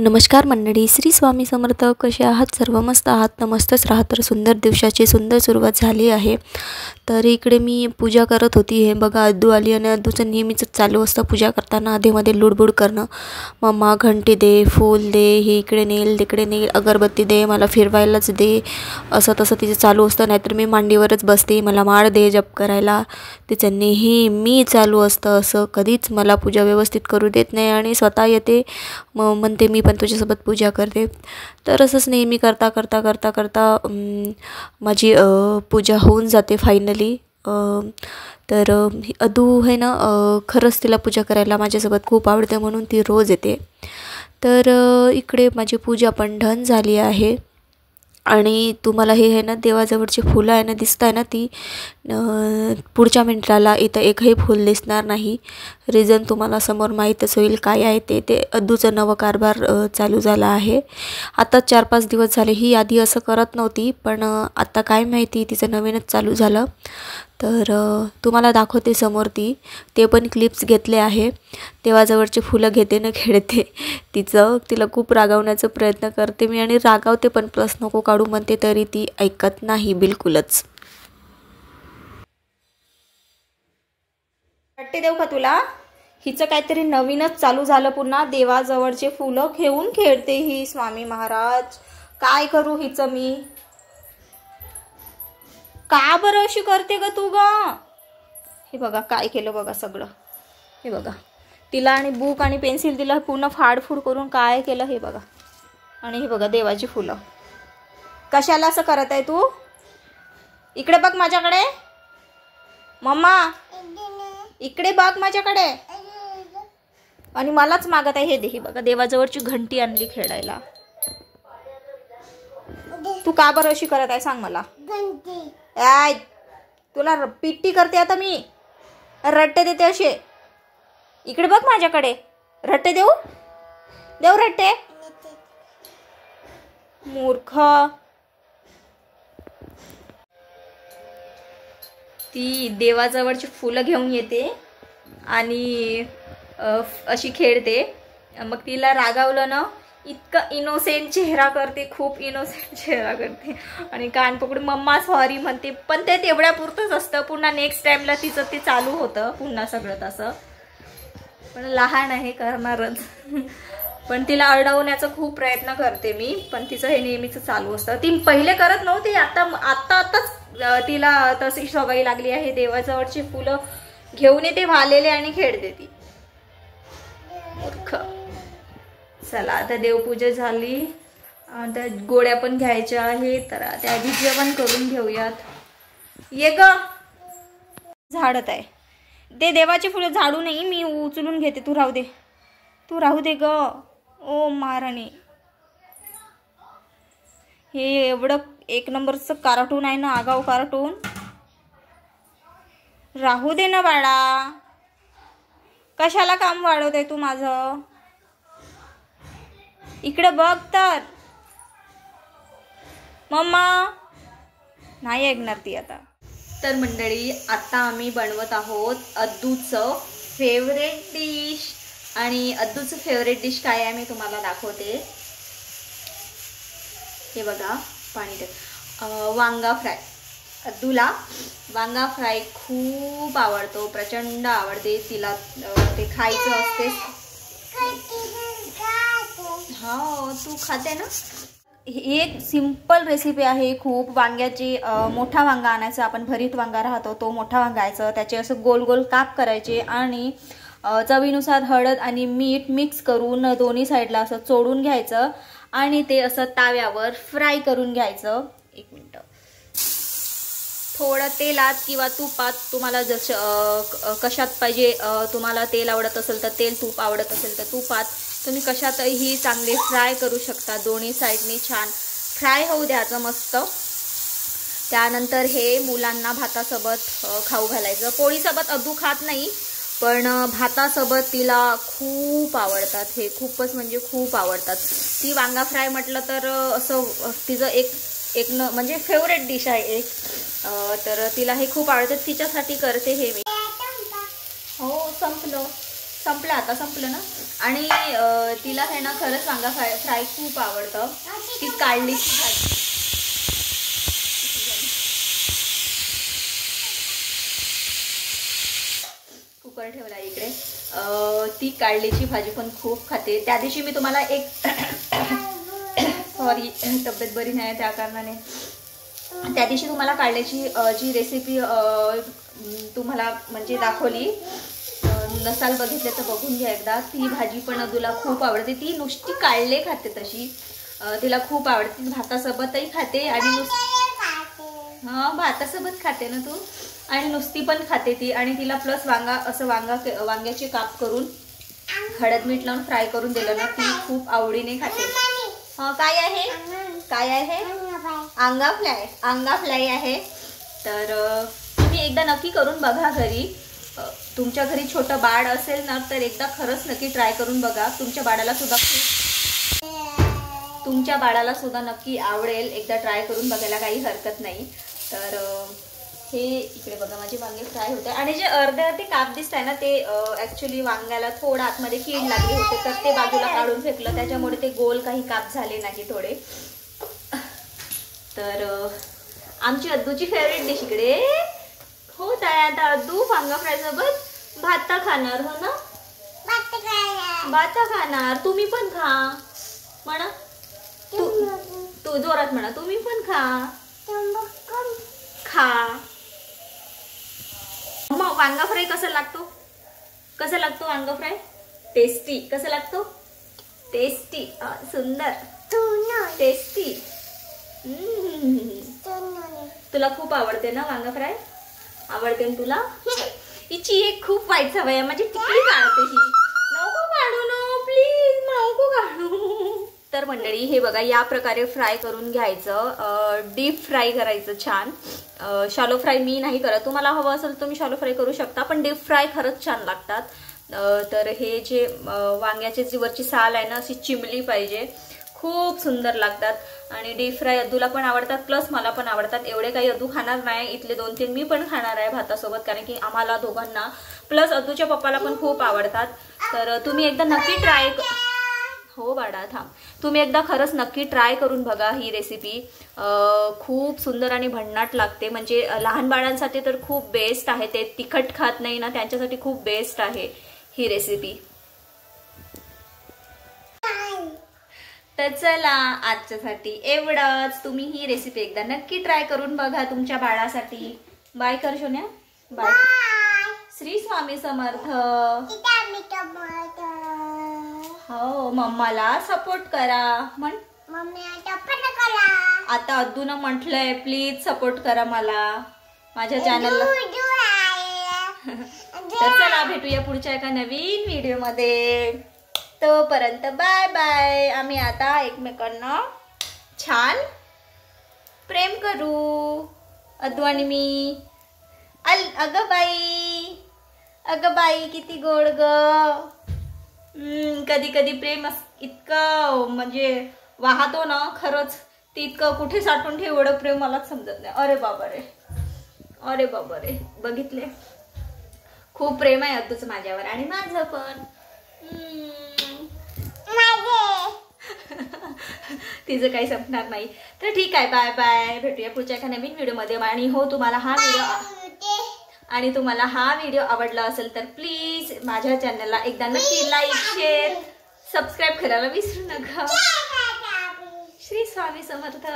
नमस्कार मंडळी, श्री स्वामी समर्थ. कसे आहात? सर्व मस्त आहात ना? मस्तच राहा. तर सुंदर दिवसाची सुंदर सुरुवात झाली आहे. तर इकडे मी पूजा करत होती. हे बघा, अद्दू आली आणि अद्दूचं नेहमीच चालू असतं पूजा करताना आधेमध्ये लुडबुड करणं. मम्मा घंटी दे, फूल दे, हे इकडे नेल तिकडे नेल, अगरबत्ती दे, मला फिरवायलाच दे, असं तसं तिचं चालू असतं. नाहीतर मी मांडीवरच बसते, मला माळ दे जप करायला. तिचं नेहमी चालू असतं. असं कधीच मला पूजा व्यवस्थित करू देत नाही आणि स्वतः येते म्हणते मी पण तुझ्यासोबत पूजा करते. तर असंच नेहमी करता करता करता करता माझी पूजा होऊन जाते फायनली. तर अदू आहे ना, खरंच तिला पूजा करायला माझ्यासोबत खूप आवडते म्हणून ती रोज येते. तर इकडे माझी पूजा पण डन झाली आहे. आणि तुम्हाला हे आहे ना, देवाजवळची फुलं आहे ना, दिसत आहे ना, ती पुढच्या मिनिटाला इथं एकही फूल दिसणार नाही. रिझन तुम्हाला समोर माहीतच होईल काय आहे ते अद्दूचं नवं कारभार चालू झाला आहे. आता 4-5 दिवस झाले. ही आधी असं करत नव्हती, पण आता काय माहिती तिचं नवीनच चालू झालं. तर तुम्हाला दाखवते समोर ते पण क्लिप्स घेतले आहे. देवाजवळची फुलं घेते ना खेळते. तिला खूप रागवण्याचा प्रयत्न करते मी आणि रागावते पण, प्लस नको काढू म्हणते तरी ती ऐकत नाही बिलकुलच. वाटते देऊ का तुला? हिचं काहीतरी नवीनच चालू झालं पुन्हा. देवाजवळचे फुलं घेऊन खेळते ही. स्वामी महाराज, काय करू हिचं मी? का बरं अशी करते ग तू ग? हे बघा काय केलं बघा सगळं. हे बघा, तिला आणि बुक आणि पेन्सिल दिला, पूर्ण फाडफूड करून काय केलं हे बघा. आणि हे बघा देवाची फुलं. कशाला असं करत आहे तू? इकडे बघ माझ्याकडे. मम्मा इकडे बघ माझ्याकडे. आणि मलाच मागत आहे. हे दे. हे बघा देवाजवळची घंटी आणली खेळायला. तू का बरं अशी करत आहे सांग मला. आय तुला पिट्टी करते आता मी. रट्टे देते असे. इकडे बघ माझ्याकडे. रट्टे देऊ रट्टे. मूर्ख. ती देवाजवळची फुलं घेऊन येते आणि अशी खेळते. मग तिला रागावलं ना, इतकं इनोसेंट चेहरा करते, खूप इनोसेंट चेहरा करते आणि कान पकडून मम्मा सॉरी म्हणते. पण ते तेवढ्यापुरतंच असतं. पुन्हा नेक्स्ट टाइमला तिचं ते चालू होतं पुन्हा सगळं तसं. पण लहान आहे, करणारच. पण तिला अडवण्याचा खूप प्रयत्न करते मी, पण तिचं हे नेहमीच चालू असतं. ती पहिले करत नव्हती, आताच तिला तशी सवय लागली आहे. देवाजवळची फुलं घेऊन येते वालेले आणि खेळते ती. मूर्ख. चला आता देवपूजा झाली. आता गोळ्या पण घ्यायच्या आहे, तर त्या आधी जेवण करून घेऊयात. ये ग. झाडत आहे ते देवाची फुलं. झाडू नाही, मी उचलून घेते. तू राहू दे ग. ओ महाराणी, हे एवढं एक नंबरचं कार्टून आहे ना, आगाऊ कार्टून. राहू दे ना बाळा. कशाला काम वाढवते तू माझं? इकडे बघ तर. मम्मा नाही ऐकणार ती आता. तर मंडळी, आता आम्ही बनवत आहोत अद्दूचं फेवरेट डिश. आणि अद्दूचं फेवरेट डिश काय आहे मी तुम्हाला दाखवते. हे बघा, पाणी टाक. वांगा फ्राय. अद्दूला वांगा फ्राय खूप आवडतो, प्रचंड आवडते तिला. ते खायचं असते. हो, तू खाते ना. ही एक सिंपल रेसिपी आहे खूप. वांग्याची मोठा वांगा आणायचा आपण, भरीत वांगा राहतो तो मोठा वांगा आणायचं. त्याचे असं गोल गोल काप करायचे आणि चवीनुसार हळद आणि मीठ मिक्स करून दोन्ही साईडला असं चोडून घ्यायचं आणि ते असं ताव्यावर फ्राय करून घ्यायचं. 1 मिनिट. थोडं तेलात किंवा तुपात, तुम्हाला जसं कशात पाहिजे, तुम्हाला तेल आवडत असेल तर तेल, तूप आवडत असेल तर तुपात, तुम्ही कशातही चांगले फ्राय करू शकता. दोन्ही साईडनी छान फ्राय होऊ द्यायचं मस्त. त्यानंतर हे मुलांना भातासोबत खाऊ घालायचं. पोळीसोबत अद्दू खात नाही, पण भातासोबत तिला खूप आवडतात हे. खूपच म्हणजे खूप आवडतात. ती वांगा फ्राय म्हटलं तर असं तिचं एक म्हणजे फेवरेट डिश आहे एक. तर तिला हे खूप आवडतं. तिच्यासाठी करते हे मी. हो संपलं. संपलं, आता संपलं ना. आणि तिला आहे ना खरंच वांगा फ्राय खूप आवडतं. ती काढलीची भाजी, कुकर ठेवला इकडे. ती काढलीची भाजी पण खूप खाते. त्या दिवशी मी तुम्हाला एक सॉरी तब्येत बरी नाही त्या कारणाने, त्या दिवशी तुम्हाला काढल्याची जी रेसिपी तुम्हाला म्हणजे दाखवली, नसाल बघितले तर बघून घ्या एकदा. ती भाजी पण अदूला खूप आवडते. ती नुसती काढले खाते तशी, तिला खूप आवडते. भातासोबतही खाते आणि भातासोबत खाते ना तू, आणि नुसती पण खाते ती. आणि तिला प्लस असं वांग्याचे काप करून हळद मीठ लावून फ्राय करून दिलं ना, ती खूप आवडीने खाते. काय आहे, काय आहे? अंगा फ्लाय आहे. तर तुम्ही एकदा नक्की करून बघा घरी. तुमच्या घरी छोटं बाळ असेल ना तर एकदा खरंच नक्की ट्राय करून बघा. तुमच्या बाळाला सुद्धा नक्की आवडेल. एकदा ट्राय करून बघायला काही हरकत नाही. तर हे इकडे बघा माझे वांगे फ्राय होते. आणि जे अर्धे काप दिसत आहे ना ते ॲक्च्युली वांग्याला थोडं आतमध्ये कीड लागले होते, तर ते बाजूला काढून फेकलं. त्याच्यामुळे ते गोल काही काप झाले नाही थोडे. तर आमची अद्दूची फेवरेट डिश इकडे होत आहे. आता अद्दू वांगा फ्राय सोबत भात खाणार, हो ना? भात खाणार. तुम्ही पण खा म्हणा, तू जोरात म्हणा, तुम्ही पण खा. मग वांगा फ्राय कसा लागतो? कसा लागतो वांगा फ्राय? टेस्टी. कसा लागतो? टेस्टी. सुंदर, टेस्टी. तुला खूप आवडते ना वांगा फ्राय? आवडते ना तुला? हिची एक खूप वाईट सवय आहे, माझी टिकली काढते ही. नको काढू ना प्लीज, नको काढू. तर मंडळी हे बघा, या प्रकारे फ्राय करून घ्यायचं. डीप फ्राय करायचं छान. शॅलो फ्राय मी नाही करत. तुम्हाला हवं असेल तुम्ही शॅलो फ्राय करू शकता, पण डीप फ्राय खरंच छान लागतात. तर हे जे वांग्याची जी वरची साल आहे ना अशी चिमली पाहिजे, खूप सुंदर लागतात. आणि डीप फ्राय अद्दूला पण आवडतात, प्लस मला पण आवडतात. एवढे काही अद्दू खाणार नाही, इथले 2-3 मी पण खाणार आहे भातासोबत, कारण की आम्हाला दोघांना प्लस अद्दूच्या पप्पाला पण खूप आवडतात. तर तुम्ही एकदा नक्की ट्राय, हो बाळा थांब, तुम्ही एकदा खरंच नक्की ट्राय करून बघा ही रेसिपी. खूप सुंदर आणि भन्नाट लागते. म्हणजे लहान बाळांसाठी तर खूप बेस्ट आहे. ते तिखट खात नाही ना त्यांच्यासाठी खूप बेस्ट आहे ही रेसिपी. तर चला आजच्यासाठी एवढंच. तुम्ही ही रेसिपी एकदा नक्की ट्राय करून बघा तुमच्या बाळासाठी. बाय कर शोन्या, बाय. श्री स्वामी समर्थ. हो, मम्माला सपोर्ट करा म्हण. आता अद्दूनं म्हटलंय प्लीज सपोर्ट करा मला माझ्या चॅनलला. तर चला भेटूया पुढच्या एका नवीन व्हिडिओ मध्ये. तोपर्यंत बाय बाय. आम्ही आता एकमेकांना छान प्रेम करू, अद्दू आणि मी. अगं बाई किती गोड ग. कधी कधी प्रेम इतकं म्हणजे वाहतो ना खरंच, ते इतकं कुठे साठवून ठेव एवढं प्रेम मलाच समजत नाही. अरे बाबा रे, बघितले खूप प्रेम आहे अद्दूचं माझ्यावर आणि माझं पण. तिचं काही संपणार नाही. तर ठीक आहे, बाय बाय. भेटूया पुढच्या एका नवीन व्हिडिओमध्ये. आणि हो, तुम्हाला हा व्हिडिओ आवडला असेल तर प्लीज माझ्या चॅनलला एकदा नक्की लाईक, शेअर, सबस्क्राईब करायला विसरू नका. श्री स्वामी समर्थ.